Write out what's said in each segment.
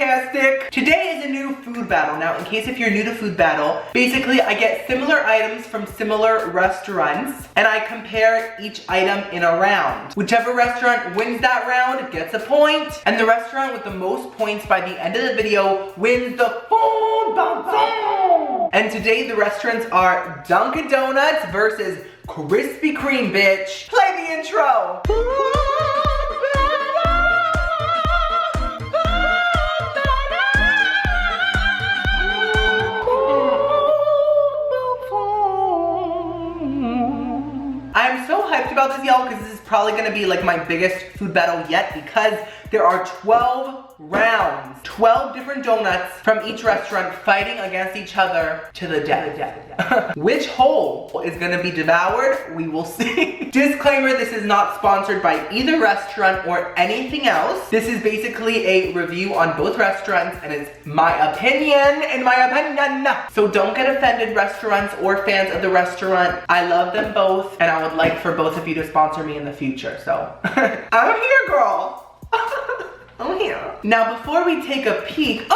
fantastic. Today is a new food battle. Now, in case if you're new to food battle, basically I get similar items from similar restaurants and I compare each item in a round. Whichever restaurant wins that round gets a point, and the restaurant with the most points by the end of the video wins the food battle. And today the restaurants are Dunkin' Donuts versus Krispy Kreme, bitch. Play the intro. I'm so hyped about this, y'all, because this is probably gonna be like my biggest food battle yet, because there are 12 rounds, 12 different donuts from each restaurant fighting against each other to the death. Which whole is gonna be devoured? We will see. Disclaimer, this is not sponsored by either restaurant or anything else. This is basically a review on both restaurants and it's my opinion, in my opinion. So don't get offended, restaurants or fans of the restaurant. I love them both and I would like for both of you to sponsor me in the future, so. I'm here, girl. I'm here. Now, before we take a peek,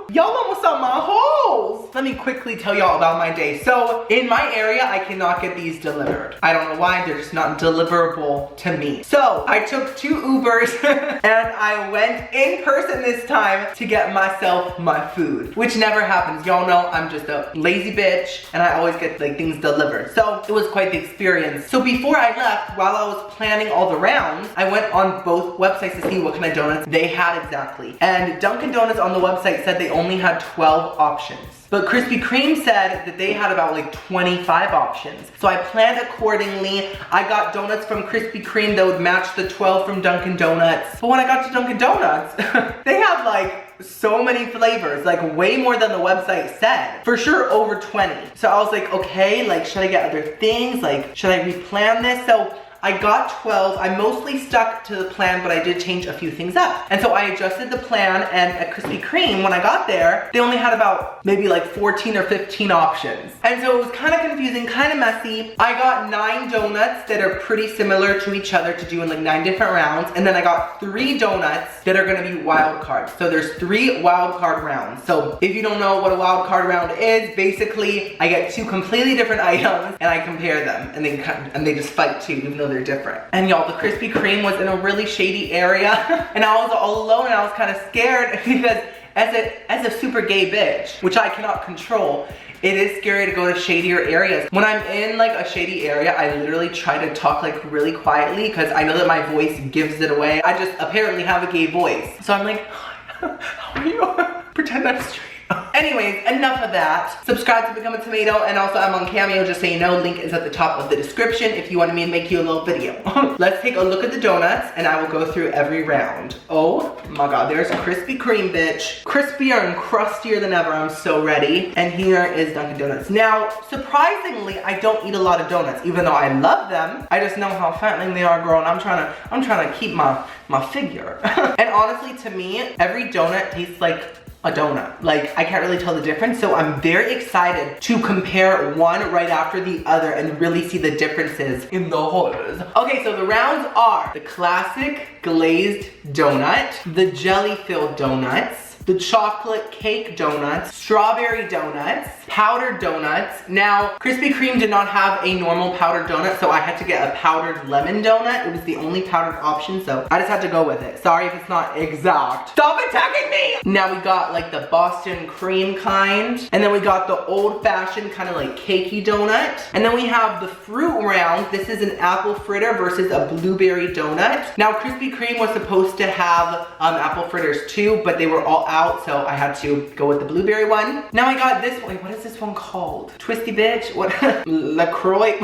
y'all almost saw my holes. Let me quickly tell y'all about my day. So, in my area, I cannot get these delivered. I don't know why, they're just not deliverable to me. So, I took 2 Ubers and I went in person this time to get myself my food, which never happens. Y'all know I'm just a lazy bitch and I always get like things delivered. So, it was quite the experience. So, before I left, while I was planning all the rounds, I went on both websites to see what kind of donuts they had exactly. And Dunkin' Donuts on the website said they only had 12 options. But Krispy Kreme said that they had about like 25 options. So I planned accordingly. I got donuts from Krispy Kreme that would match the 12 from Dunkin' Donuts. But when I got to Dunkin' Donuts, they had like so many flavors, like way more than the website said. For sure over 20. So I was like, okay, like should I get other things? Like should I replan this? So I got 12. I mostly stuck to the plan, but I did change a few things up. And so I adjusted the plan, and at Krispy Kreme, when I got there, they only had about maybe like 14 or 15 options. And so it was kind of confusing, kind of messy. I got 9 donuts that are pretty similar to each other to do in like 9 different rounds. And then I got 3 donuts that are gonna be wild cards. So there's 3 wild card rounds. So if you don't know what a wild card round is, basically I get 2 completely different items and I compare them and they just fight too, even though they're different. And y'all, the Krispy Kreme was in a really shady area and I was all alone and I was kind of scared because as a super gay bitch, which I cannot control, it is scary to go to shadier areas. When I'm in like a shady area, I literally try to talk like really quietly because I know that my voice gives it away. I just apparently have a gay voice. So I'm like, how are you? Pretend I'm straight. Anyways, enough of that. Subscribe to Become a Tomato, and also I'm on Cameo, just so you know. Link is at the top of the description if you wanted me to make you a little video. Let's take a look at the donuts, and I will go through every round. Oh my god, there's Krispy Kreme, bitch. Crispier and crustier than ever. I'm so ready. And here is Dunkin' Donuts. Now, surprisingly, I don't eat a lot of donuts, even though I love them. I just know how fattening they are, girl, and I'm trying to keep my figure. And honestly, to me, every donut tastes like a donut. Like, I can't really tell the difference, so I'm very excited to compare one right after the other and really see the differences in the holes. Okay, so the rounds are the classic glazed donut, the jelly-filled donuts, the chocolate cake donuts, strawberry donuts, powdered donuts. Now, Krispy Kreme did not have a normal powdered donut, so I had to get a powdered lemon donut. It was the only powdered option, so I just had to go with it. Sorry if it's not exact. Stop attacking me! Now we got like the Boston cream kind, and then we got the old-fashioned kind of like cakey donut, and then we have the fruit round. This is an apple fritter versus a blueberry donut. Now, Krispy Kreme was supposed to have apple fritters too, but they were all out, so I had to go with the blueberry one. Now I got this one. Wait, what is this one called? Twisty bitch? What? LaCroix?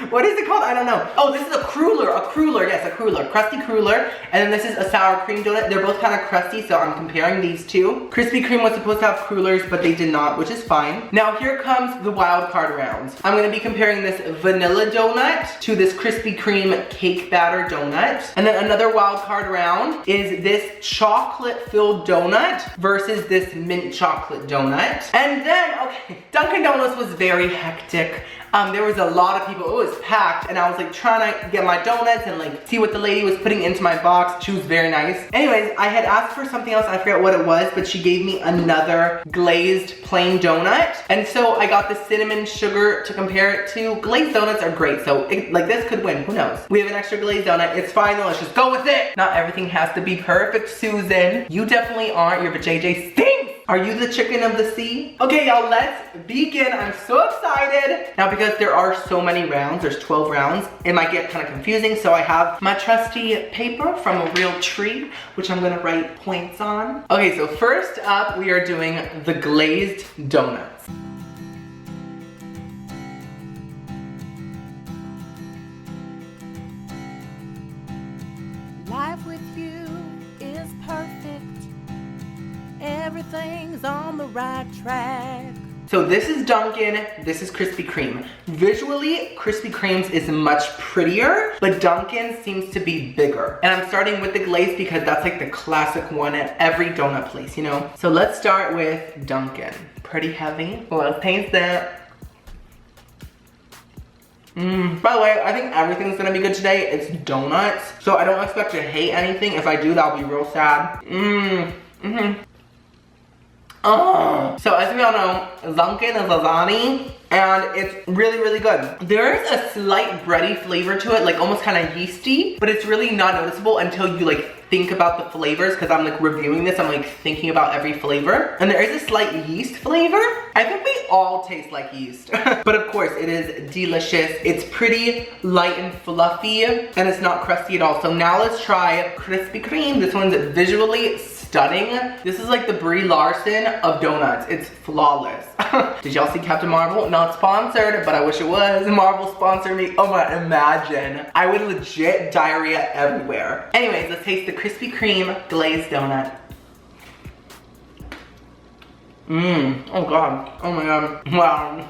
What is it called? I don't know. Oh, this is a cruller. Yes, a cruller. Crusty cruller. And then this is a sour cream donut. They're both kind of crusty, so I'm comparing these two. Krispy Kreme was supposed to have crullers, but they did not, which is fine. Now here comes the wild card rounds. I'm gonna be comparing this vanilla donut to this Krispy Kreme cake batter donut. And then another wild card round is this chocolate filled donut versus this mint chocolate donut. And then, okay, Dunkin' Donuts was very hectic. There was a lot of people, it was packed, and I was like trying to get my donuts and like see what the lady was putting into my box. She was very nice. Anyways, I had asked for something else, I forget what it was, but she gave me another glazed plain donut. And so I got the cinnamon sugar to compare it to. Glazed donuts are great, so like this could win, who knows? We have an extra glazed donut, it's fine though, let's just go with it. Not everything has to be perfect, Susan. You definitely aren't, your vajayjay stinks. Are you the chicken of the sea? Okay, y'all, let's begin. I'm so excited. Now, because there are so many rounds, there's 12 rounds, it might get kind of confusing, so I have my trusty paper from a real tree, which I'm gonna write points on. Okay, so first up, we are doing the glazed donuts. Life with you is perfect. Everything's on the right track. So this is Dunkin', this is Krispy Kreme. Visually, Krispy Kreme's is much prettier, but Dunkin' seems to be bigger. And I'm starting with the glaze because that's like the classic one at every donut place, you know? So let's start with Dunkin'. Pretty heavy. Let's taste it. By the way, I think everything's gonna be good today. It's donuts, so I don't expect to hate anything. If I do, that'll be real sad. So as we all know, Dunkin' is lasagna, and it's really, really good. There is a slight bready flavor to it, like almost kind of yeasty, but it's really not noticeable until you like think about the flavors, because I'm like reviewing this, I'm like thinking about every flavor. And there is a slight yeast flavor. I think we all taste like yeast. But of course, it is delicious. It's pretty light and fluffy, and it's not crusty at all. So now let's try Krispy Kreme. This one's visually stunning. This is like the Brie Larson of donuts. It's flawless. Did y'all see Captain Marvel? Not sponsored, but I wish it was. Marvel sponsored me. Oh my, imagine. I would legit diarrhea everywhere. Anyways, let's taste the Krispy Kreme glazed donut. Oh god. Oh my god. Wow.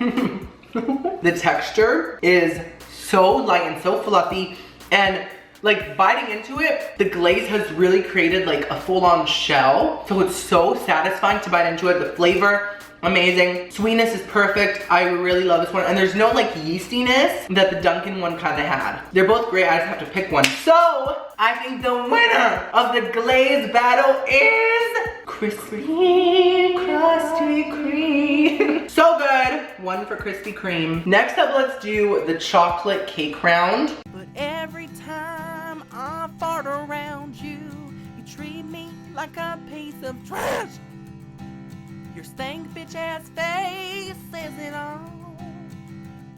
The texture is so light and so fluffy, and like biting into it, the glaze has really created like a full-on shell. So it's so satisfying to bite into it. The flavor, amazing. Sweetness is perfect. I really love this one. And there's no like yeastiness that the Dunkin' one kind of had. They're both great, I just have to pick one. So, I think the winner of the glaze battle is Krispy Kreme. So good. One for Krispy Kreme. Next up, let's do the chocolate cake round. But every time I fart around you, you treat me like a piece of trash. Your stank bitch ass face says it all.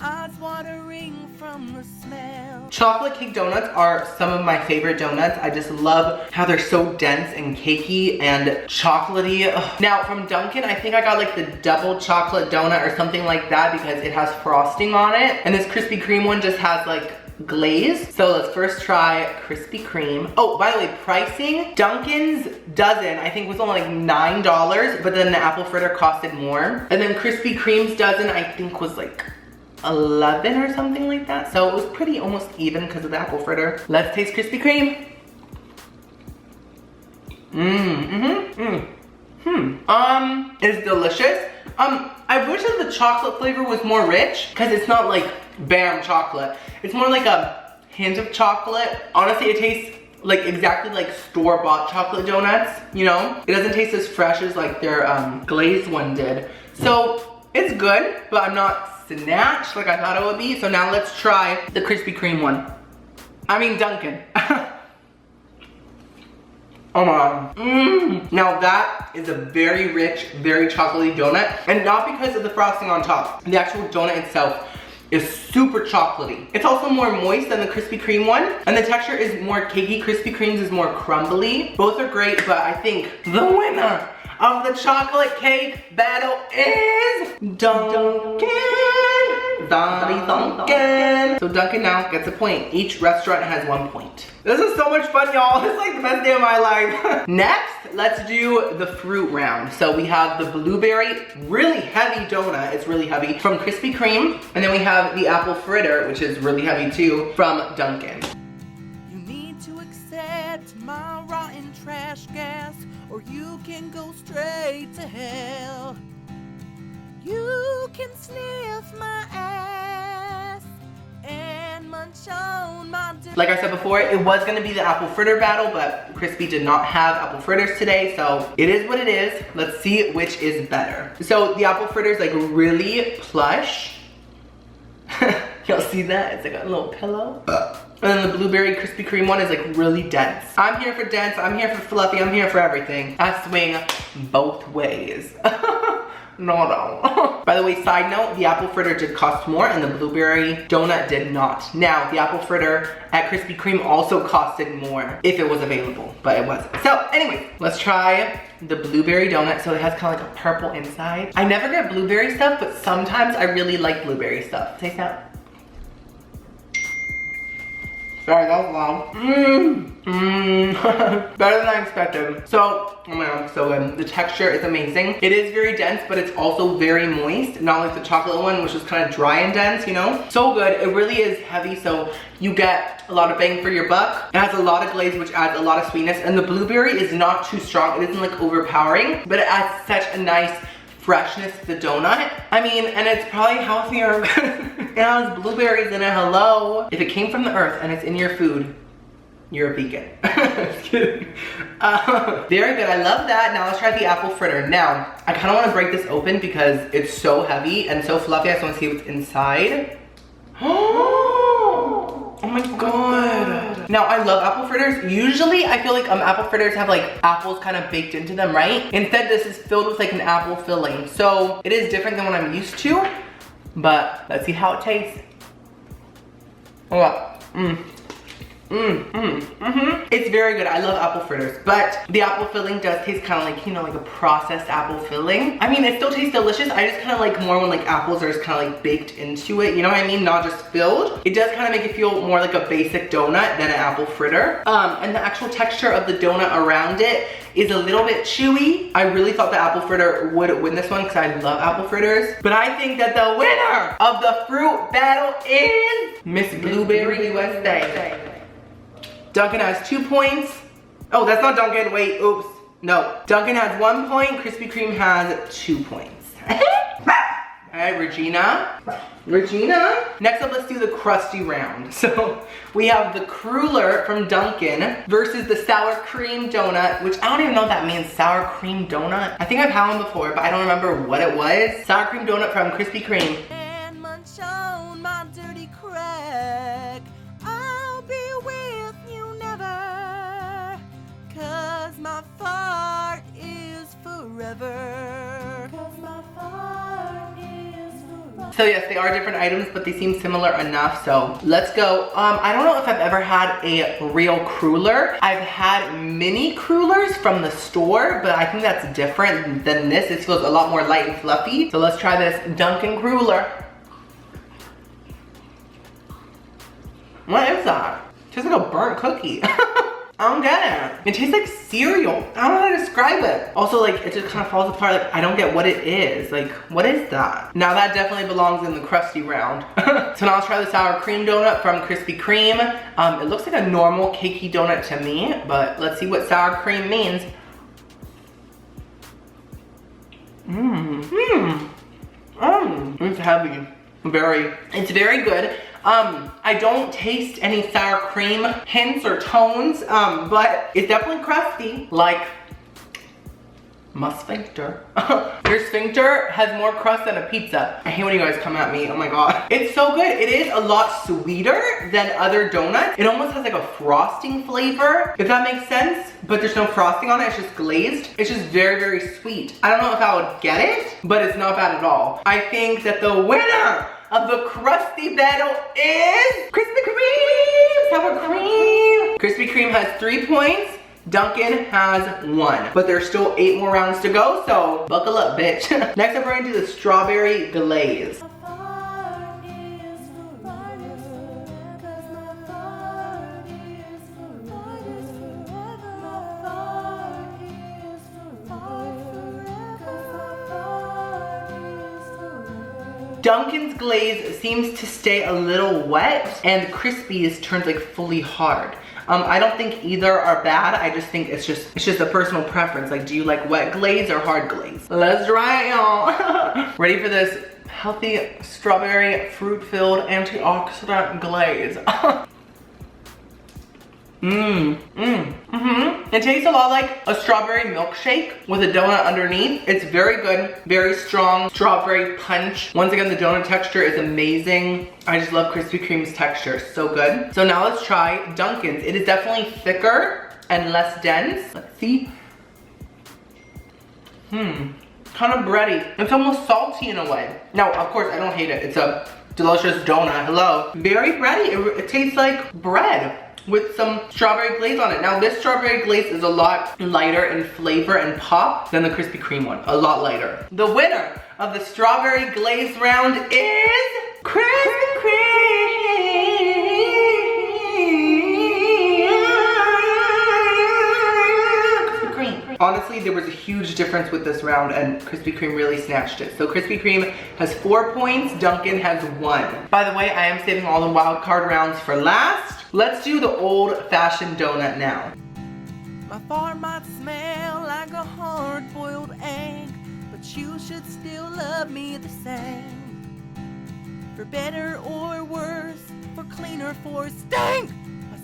Eyes watering from the smell. Chocolate cake donuts are some of my favorite donuts. I just love how they're so dense and cakey and chocolatey. Ugh. Now from Dunkin', I think I got like the double chocolate donut or something like that because it has frosting on it. And this Krispy Kreme one just has like glaze. So let's first try Krispy Kreme. Oh, by the way, pricing, Dunkin's dozen I think was only like $9, but then the apple fritter costed more. And then Krispy Kreme's dozen I think was like 11 or something like that. So it was pretty almost even because of the apple fritter. Let's taste Krispy Kreme. It's delicious. I wish that the chocolate flavor was more rich because it's not like bam chocolate. It's more like a hint of chocolate. Honestly, it tastes like exactly like store-bought chocolate donuts, you know? It doesn't taste as fresh as like their glazed one did. So it's good, but I'm not snatched like I thought it would be. So now let's try the Krispy Kreme one. I mean Dunkin'. Oh my god. Now that is a very rich, very chocolatey donut. And not because of the frosting on top. The actual donut itself is super chocolatey. It's also more moist than the Krispy Kreme one. And the texture is more cakey. Krispy Kreme's is more crumbly. Both are great, but I think the winner of the chocolate cake battle is Dunkin'. Dunkin'. So Dunkin' now gets a point. Each restaurant has 1 point. This is so much fun, y'all. This is like the best day of my life. Next, let's do the fruit round. So we have the blueberry, really heavy donut. It's really heavy from Krispy Kreme. And then we have the apple fritter, which is really heavy too, from Dunkin'. You need to accept my rotten trash gas, or you can go straight to hell. You can sniff my ass. Like I said before, it was gonna be the apple fritter battle, but Crispy did not have apple fritters today, so it is what it is. Let's see which is better. So the apple fritter is like really plush. Y'all see that? It's like a little pillow. And then the blueberry Krispy Kreme one is like really dense. I'm here for dense, I'm here for fluffy, I'm here for everything. I swing both ways. No. By the way, side note, the apple fritter did cost more and the blueberry donut did not. Now, the apple fritter at Krispy Kreme also costed more if it was available, but it wasn't. So anyway, let's try the blueberry donut. So it has kind of like a purple inside. I never get blueberry stuff, but sometimes I really like blueberry stuff. Taste that. Sorry, that was loud. Better than I expected. So, oh my god, so good. The texture is amazing. It is very dense, but it's also very moist. Not like the chocolate one, which is kind of dry and dense, you know? So good. It really is heavy, so you get a lot of bang for your buck. It has a lot of glaze, which adds a lot of sweetness. And the blueberry is not too strong. It isn't like overpowering, but it adds such a nice freshness to the donut. I mean, and it's probably healthier. It has blueberries in it, hello. If it came from the earth and it's in your food, you're a vegan. Just kidding. Very good, I love that. Now let's try the apple fritter. Now, I kind of want to break this open because it's so heavy and so fluffy. I just want to see what's inside. Oh my god. Now, I love apple fritters. Usually, I feel like apple fritters have like apples kind of baked into them, right? Instead, this is filled with like an apple filling. So, it is different than what I'm used to. But let's see how it tastes. Oh, wow. It's very good. I love apple fritters, but the apple filling does taste kind of like, you know, like a processed apple filling. I mean, it still tastes delicious. I just kind of like more when like apples are just kind of like baked into it. You know what I mean? Not just filled. It does kind of make it feel more like a basic donut than an apple fritter. And the actual texture of the donut around it is a little bit chewy. I really thought the apple fritter would win this one because I love apple fritters. But I think that the winner of the fruit battle is Miss Blueberry USA. Dunkin has 2 points. Oh, that's not Dunkin. Wait, oops. No. Dunkin has 1 point. Krispy Kreme has 2 points. Alright, Regina. Next up, let's do the crusty round. So, we have the cruller from Dunkin versus the sour cream donut, which I don't even know what that means, sour cream donut. I think I've had one before, but I don't remember what it was. Sour cream donut from Krispy Kreme. And munch on my dirty crack. I'll be with you never, 'cause my fart is forever. 'Cause my fart is forever. So yes, they are different items, but they seem similar enough, so let's go. I don't know if I've ever had a real cruller. I've had mini crullers from the store, but I think that's different than this. This feels a lot more light and fluffy. So let's try this Dunkin' cruller. What is that? It tastes like a burnt cookie. I don't get it. It tastes like cereal. I don't know how to describe it. Also, like, it just kind of falls apart. Like, I don't get what it is. Like, what is that? Now, that definitely belongs in the crusty round. So now let's try the sour cream donut from Krispy Kreme. It looks like a normal cakey donut to me, but let's see what sour cream means. It's heavy. It's very good. I don't taste any sour cream hints or tones, but it's definitely crusty, like my sphincter. Your sphincter has more crust than a pizza. I hate when you guys come at me, oh my god. It's so good. It is a lot sweeter than other donuts. It almost has like a frosting flavor, if that makes sense, but there's no frosting on it, it's just glazed. It's just very, very sweet. I don't know if I would get it, but it's not bad at all. I think that the winner of the crusty battle is Krispy Kreme! Sour cream! Krispy Kreme has 3 points. Dunkin has 1. But there's still 8 more rounds to go, so buckle up, bitch. Next up, we're gonna do the strawberry glaze. Dunkin's glaze seems to stay a little wet, and Crispy's turns like fully hard. I don't think either are bad. I just think it's just a personal preference. Like, do you like wet glaze or hard glaze? Let's try it, y'all. Ready for this healthy strawberry fruit-filled antioxidant glaze. It tastes a lot like a strawberry milkshake with a donut underneath. It's very good, very strong strawberry punch. Once again, the donut texture is amazing. I just love Krispy Kreme's texture, so good. So now let's try Dunkin's. It is definitely thicker and less dense. Let's see. Kind of bready. It's almost salty in a way. Now, of course, I don't hate it. It's a delicious donut, hello. Very bready, it tastes like bread with some strawberry glaze on it. Now this strawberry glaze is a lot lighter in flavor and pop than the Krispy Kreme one, a lot lighter. The winner of the strawberry glaze round is Krispy Kreme. Honestly, there was a huge difference with this round and Krispy Kreme really snatched it. So Krispy Kreme has 4 points, Dunkin has 1. By the way, I am saving all the wild card rounds for last. Let's do the old-fashioned donut now. My fart might smell like a hard-boiled egg, but you should still love me the same. For better or worse, for cleaner, for stank.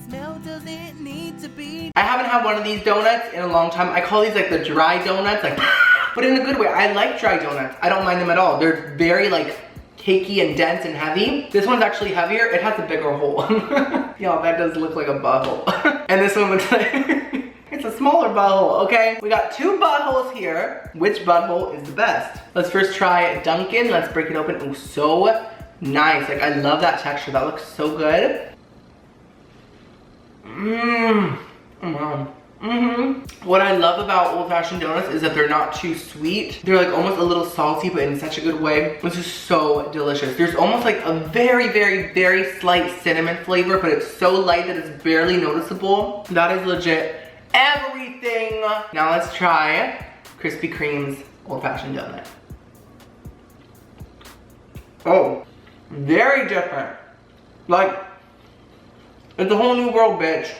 Smell doesn't need to be. I haven't had one of these donuts in a long time. I call these like the dry donuts, like, but in a good way. I like dry donuts. I don't mind them at all. They're very like cakey and dense and heavy. This one's actually heavier. It has a bigger hole. Y'all, that does look like a butthole. And this one looks like, it's a smaller butthole, okay? We got 2 buttholes here. Which butthole is the best? Let's first try Dunkin'. Let's break it open. Oh, so nice. Like, I love that texture. That looks so good. What I love about old-fashioned donuts is that they're not too sweet. They're like almost a little salty, but in such a good way. This is so delicious. There's almost like a very, very, very slight cinnamon flavor, but it's so light that it's barely noticeable. That is legit everything. Now let's try Krispy Kreme's old-fashioned donut. Oh, very different. Like, it's a whole new world, bitch.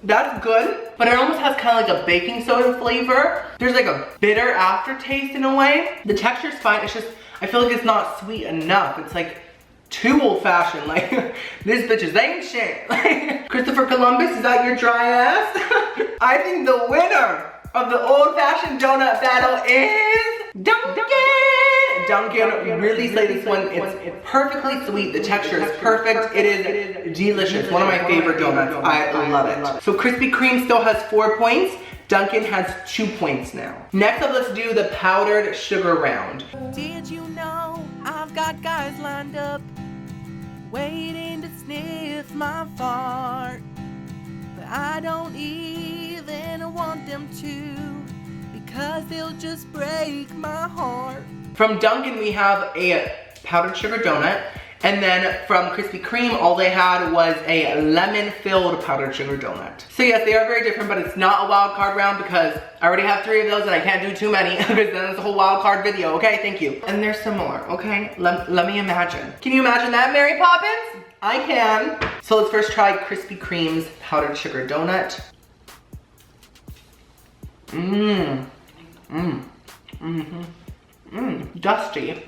That's good, but it almost has kind of like a baking soda flavor. There's like a bitter aftertaste in a way. The texture's fine, it's just, I feel like it's not sweet enough. It's like too old-fashioned. Like, this bitch is ain't shit. Like, Christopher Columbus, is that your dry ass? I think the winner of the old-fashioned donut battle is Dunkin'. Dunkin' really slayed this one. It's perfectly sweet. The texture is perfect. It is delicious. One of my favorite donuts. I love it. So Krispy Kreme still has 4 points. Dunkin' has 2 points now. Next up, let's do the powdered sugar round. Did you know I've got guys lined up waiting to sniff my fart? But I don't even want them to, because they'll just break my heart. From Dunkin', we have a powdered sugar donut. And then from Krispy Kreme, all they had was a lemon-filled powdered sugar donut. So yes, they are very different, but it's not a wild card round because I already have 3 of those and I can't do too many because then it's a whole wild card video, okay? Thank you. And they're similar, okay? Let me imagine. Can you imagine that, Mary Poppins? I can. So let's first try Krispy Kreme's powdered sugar donut. Dusty.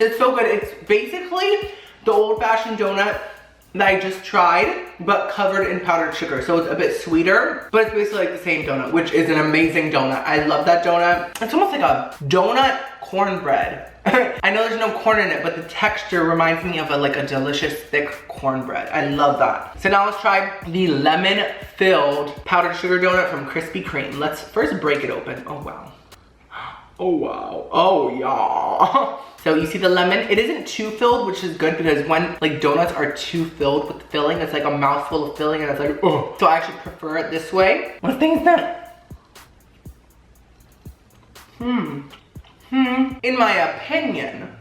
It's so good. It's basically the old-fashioned donut that I just tried, but covered in powdered sugar. So it's a bit sweeter, but it's basically like the same donut, which is an amazing donut. I love that donut. It's almost like a donut cornbread. I know there's no corn in it, but the texture reminds me of like a delicious thick cornbread. I love that. So now let's try the lemon-filled powdered sugar donut from Krispy Kreme. Let's first break it open. Oh, wow. Oh, wow. Oh, yeah. So you see the lemon, it isn't too filled, which is good because when like donuts are too filled with the filling, it's like a mouthful of filling and it's like, oh. So I actually prefer it this way. What thing is that? In my opinion,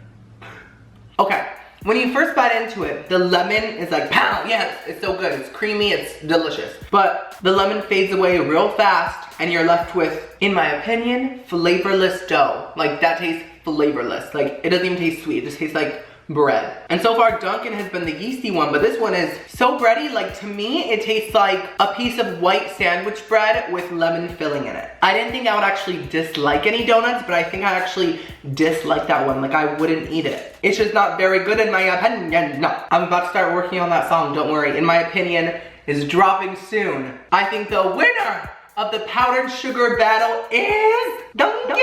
okay, when you first bite into it, the lemon is like, pow, yes, it's so good. It's creamy, it's delicious. But the lemon fades away real fast and you're left with, in my opinion, flavorless dough. Like that tastes flavorless. Like it doesn't even taste sweet. It just tastes like bread. And so far Dunkin has been the yeasty one, but this one is so bready. Like, to me, it tastes like a piece of white sandwich bread with lemon filling in it. I didn't think I would actually dislike any donuts, but I think I actually dislike that one. Like, I wouldn't eat it. It's just not very good in my opinion. No, I'm about to start working on that song, don't worry. In my opinion is dropping soon. I think the winner of the powdered sugar battle is Dunkin'!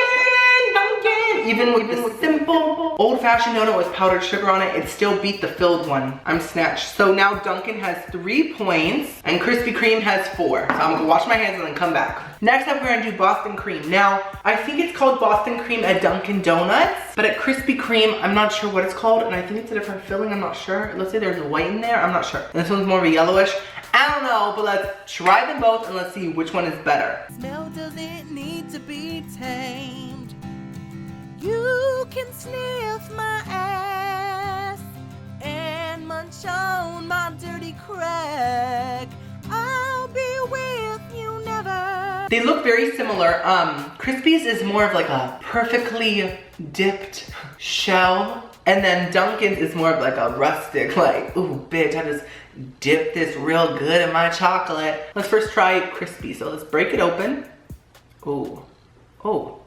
Even with the simple old-fashioned donut with powdered sugar on it, it still beat the filled one. I'm snatched. So now Dunkin' has 3 points and Krispy Kreme has 4. So I'm gonna wash my hands and then come back. Next up, we're gonna do Boston Cream. Now, I think it's called Boston Cream at Dunkin' Donuts, but at Krispy Kreme, I'm not sure what it's called, and I think it's a different filling, I'm not sure. Let's say there's a white in there, I'm not sure. And this one's more of a yellowish. I don't know, but let's try them both and let's see which one is better. Smell doesn't need to be tamed. You can sniff my ass and munch on my dirty crack. I'll be with you never. They look very similar. Crispy's is more of like a perfectly dipped shell, and then Dunkin's is more of like a rustic, like, ooh, bitch, I just dip this real good in my chocolate. Let's first try crispy. So let's break it open. Ooh, oh,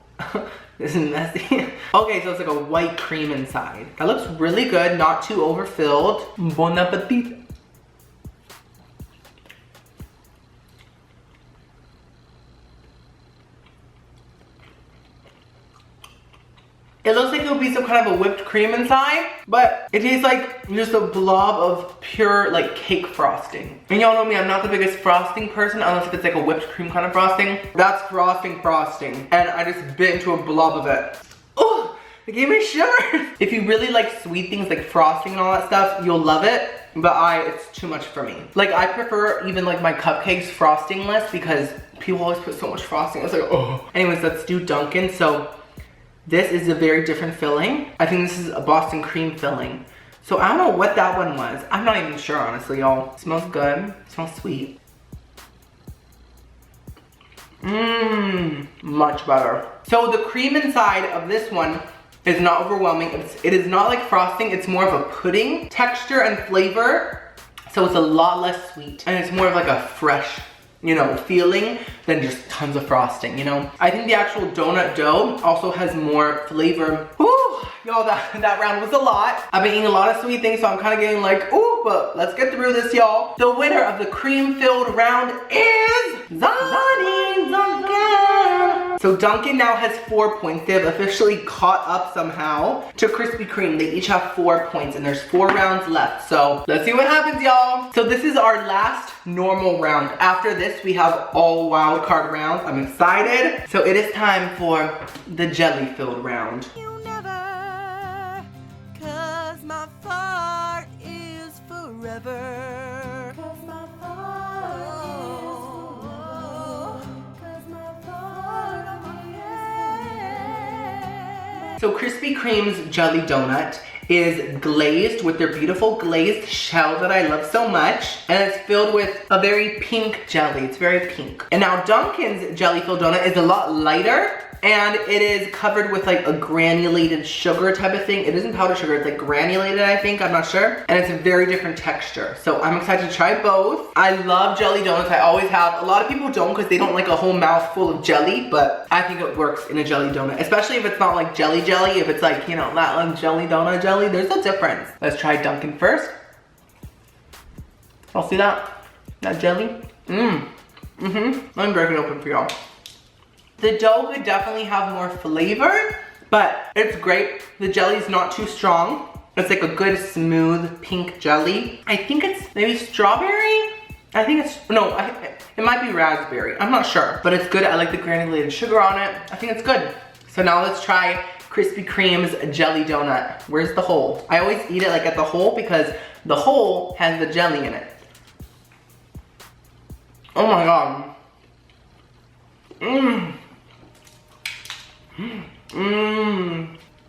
this is messy. Okay, so it's like a white cream inside. That looks really good, not too overfilled. Bon appetit. It looks like it would be some kind of a whipped cream inside, but it tastes like just a blob of pure like cake frosting. And y'all know me, I'm not the biggest frosting person unless if it's like a whipped cream kind of frosting. That's frosting. And I just bit into a blob of it. Oh, it gave me shivers. If you really like sweet things like frosting and all that stuff, you'll love it. But it's too much for me. Like, I prefer even like my cupcakes frostingless because people always put so much frosting. I was like, oh. Anyways, let's do Dunkin'. So this is a very different filling. I think this is a Boston cream filling. So I don't know what that one was. I'm not even sure, honestly, y'all. Smells good. It smells sweet. Much better. So the cream inside of this one is not overwhelming. It is not like frosting. It's more of a pudding texture and flavor. So it's a lot less sweet. And it's more of like a fresh, you know, feeling than just tons of frosting, you know? I think the actual donut dough also has more flavor. Ooh, y'all, that round was a lot. I've been eating a lot of sweet things, so I'm kind of getting like, ooh, but let's get through this, y'all. The winner of the cream-filled round is Dunkin'. So Dunkin' now has 4 points. They have officially caught up somehow to Krispy Kreme. They each have 4 points, and there's 4 rounds left. So let's see what happens, y'all. So this is our last normal round. After this, we have all wild card rounds. I'm excited. So it is time for the jelly-filled round. You never, 'cause my fart is forever. 'Cause my fart So Krispy Kreme's jelly donut is glazed with their beautiful glazed shell that I love so much. And it's filled with a very pink jelly. It's very pink. And now Dunkin's jelly filled donut is a lot lighter, and it is covered with like a granulated sugar type of thing. It isn't powdered sugar, it's like granulated, I think, I'm not sure. And it's a very different texture. So I'm excited to try both. I love jelly donuts, I always have. A lot of people don't because they don't like a whole mouthful of jelly, but I think it works in a jelly donut. Especially if it's not like jelly. If it's like, you know, not like jelly donut jelly, there's a difference. Let's try Dunkin' first. I'll see that? That jelly? Let me break it open for y'all. The dough could definitely have more flavor, but it's great. The jelly's not too strong. It's like a good smooth pink jelly. I think it's maybe strawberry. I think it's, no, it might be raspberry. I'm not sure, but it's good. I like the granulated sugar on it. I think it's good. So now let's try Krispy Kreme's jelly donut. Where's the hole? I always eat it like at the hole because the hole has the jelly in it. Oh my God.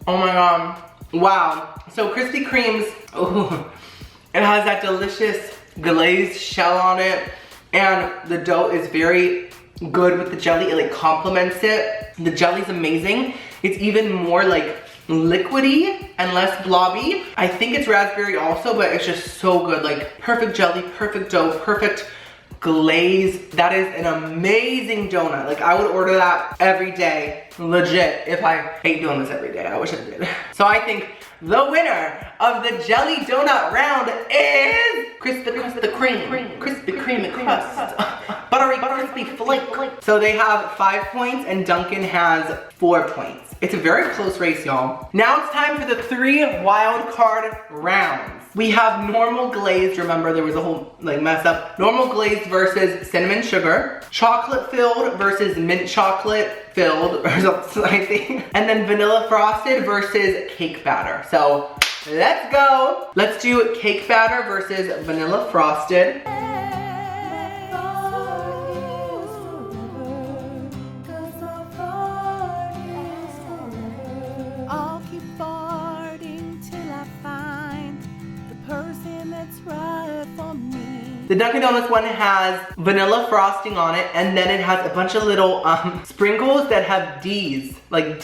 Oh my God. Wow. So Krispy Kreme's, it has that delicious glazed shell on it, and the dough is very good with the jelly. It like complements it. The jelly's amazing. It's even more like liquidy and less blobby. I think it's raspberry also, but it's just so good. Like perfect jelly, perfect dough, perfect glaze. That is an amazing donut. Like I would order that every day, legit, if I ate donuts every day. I wish I did. So I think the winner of the jelly donut round is Krispy Kreme crust. Buttery crispy flake. So they have 5 points and Dunkin has 4 points. It's a very close race, y'all. Now it's time for the 3 wild card rounds. We have normal glazed, remember there was a whole like mess up. Normal glazed versus cinnamon sugar. Chocolate filled versus mint chocolate filled or something, I think. And then vanilla frosted versus cake batter. So let's go. Let's do cake batter versus vanilla frosted. I'll keep farting till I find the person that's right for me. The Dunkin' Donuts one has vanilla frosting on it, and then it has a bunch of little sprinkles that have D's, like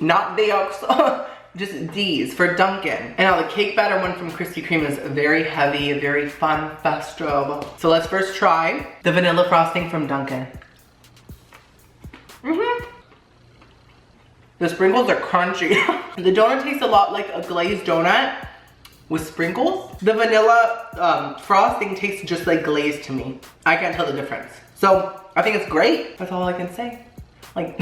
not Deox, just D's for Dunkin'. And now the cake batter one from Krispy Kreme is very heavy, very fun, festive. So let's first try the vanilla frosting from Dunkin'. The sprinkles are crunchy. The donut tastes a lot like a glazed donut with sprinkles. The vanilla frosting tastes just like glazed to me. I can't tell the difference. So I think it's great. That's all I can say. Like,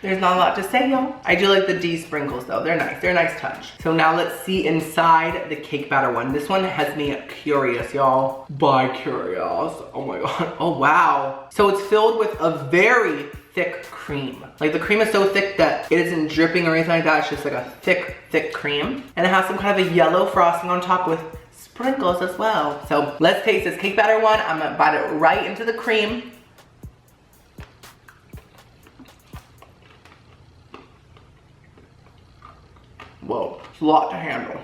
there's not a lot to say, y'all. I do like the D sprinkles though. They're nice. They're a nice touch. So now let's see inside the cake batter one. This one has me curious, y'all. Bi-curious. Oh my God. Oh wow. So it's filled with a very thick cream. Like the cream is so thick that it isn't dripping or anything like that. It's just like a thick cream. And it has some kind of a yellow frosting on top with sprinkles as well. So let's taste this cake batter one. I'm gonna bite it right into the cream. Whoa, it's a lot to handle.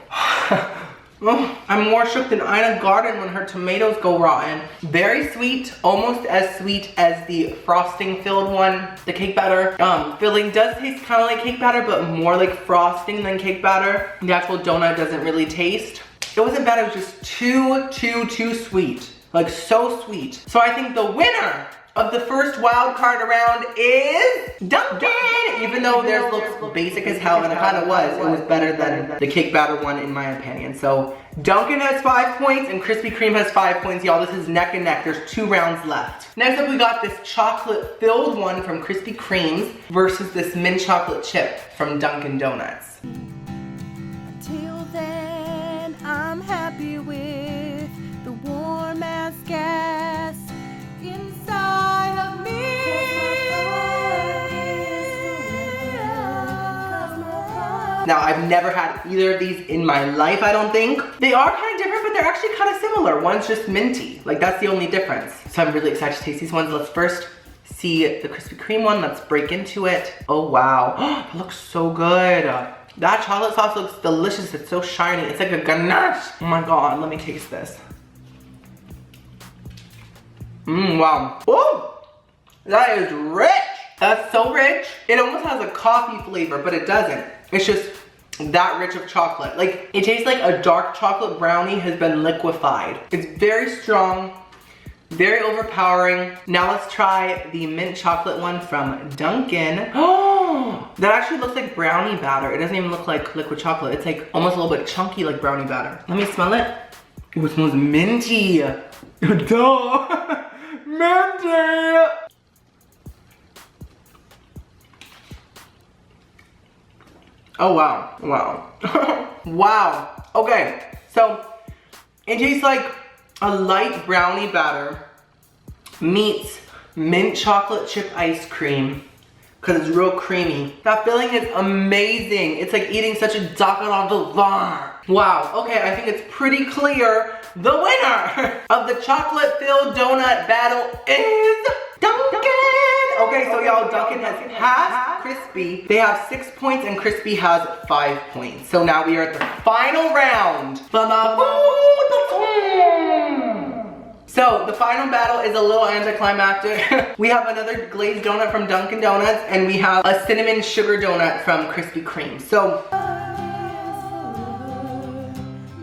Oh, I'm more shook than Ina Garden when her tomatoes go rotten. Very sweet, almost as sweet as the frosting filled one. The cake batter filling does taste kind of like cake batter, but more like frosting than cake batter. The actual donut doesn't really taste. It wasn't bad, it was just too sweet. Like so sweet. So I think the winner of the first wild card round is Dunkin'. Even though theirs looks basic as hell, and it kind of was better than the cake batter one in my opinion. So Dunkin' has 5 points and Krispy Kreme has 5 points. Y'all, this is neck and neck. There's 2 rounds left. Next up, we got this chocolate filled one from Krispy Kreme's versus this mint chocolate chip from Dunkin' Donuts. Until then, I'm happy with the warm ass gas inside of me. Now, I've never had either of these in my life, I don't think. They are kind of different, but they're actually kind of similar. One's just minty. Like, that's the only difference. So I'm really excited to taste these ones. Let's first see the Krispy Kreme one. Let's break into it. Oh, wow. It looks so good. That chocolate sauce looks delicious. It's so shiny. It's like a ganache. Oh my God, let me taste this. Wow. Oh, that is rich. That's so rich. It almost has a coffee flavor, but it doesn't. It's just that rich of chocolate. Like, it tastes like a dark chocolate brownie has been liquefied. It's very strong, very overpowering. Now let's try the mint chocolate one from Dunkin'. Oh, that actually looks like brownie batter. It doesn't even look like liquid chocolate. It's like almost a little bit chunky like brownie batter. Let me smell it. Ooh, it smells minty. Duh. Minty. Oh wow, wow. Wow. Okay, so it tastes like a light brownie batter meets mint chocolate chip ice cream because it's real creamy. That filling is amazing. It's like eating such a chocolate bar. Wow, okay, I think it's pretty clear the winner of the chocolate filled donut battle is Dunkin'. Okay, so y'all, Dunkin' has passed Crispy. They have 6 points and Crispy has 5 points. So now we are at the final round. So the final battle is a little anticlimactic. We have another glazed donut from Dunkin' Donuts, and we have a cinnamon sugar donut from Krispy Kreme. So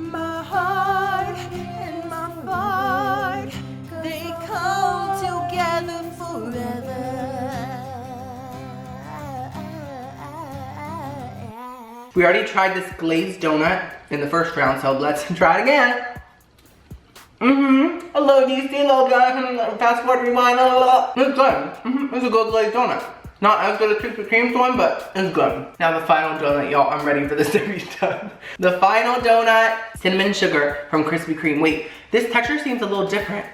My heart and my heart, they come together forever. we already tried this glazed donut in the first round, so let's try it again. A little yeasty, a little good. Fast forward, rewind. It's good. It's a good glazed donut. Not as good as Krispy Kreme's one, but it's good. Now the final donut, y'all. I'm ready for this to be done. The final donut, cinnamon sugar from Krispy Kreme. Wait, this texture seems a little different.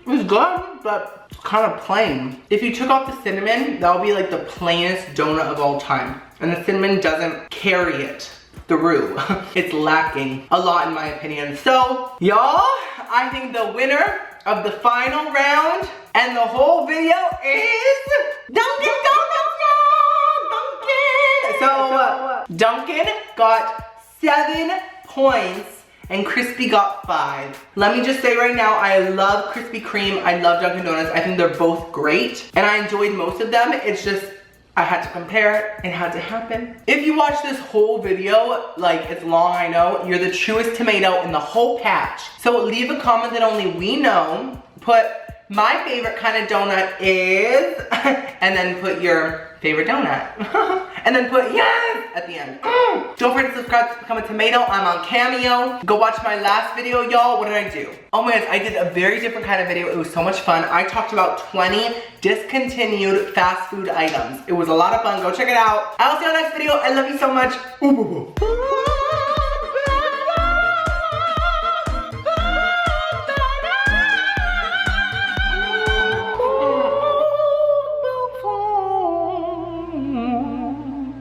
It's good, but it's kind of plain. If you took off the cinnamon, that would be like the plainest donut of all time. And the cinnamon doesn't carry it through. It's lacking a lot in my opinion. So, y'all, I think the winner of the final round and the whole video is Dunkin' Donuts, y'all! Dunkin'! So, Dunkin' got 7 points and Crispy got 5. Let me just say right now, I love Krispy Kreme, I love Dunkin' Donuts. I think they're both great, and I enjoyed most of them. It's just, I had to compare it, it had to happen. If you watch this whole video, like it's long, I know, you're the truest tomato in the whole patch. So leave a comment that only we know, put my favorite kind of donut is, and then put your favorite donut. And then put yes at the end. Don't forget to subscribe to become a tomato. I'm on Cameo. Go watch my last video, y'all. What did I do? Oh my gosh, I did a very different kind of video. It was so much fun. I talked about 20 discontinued fast food items. It was a lot of fun. Go check it out. I'll see you on the next video. I love you so much. Ooh, boo, boo.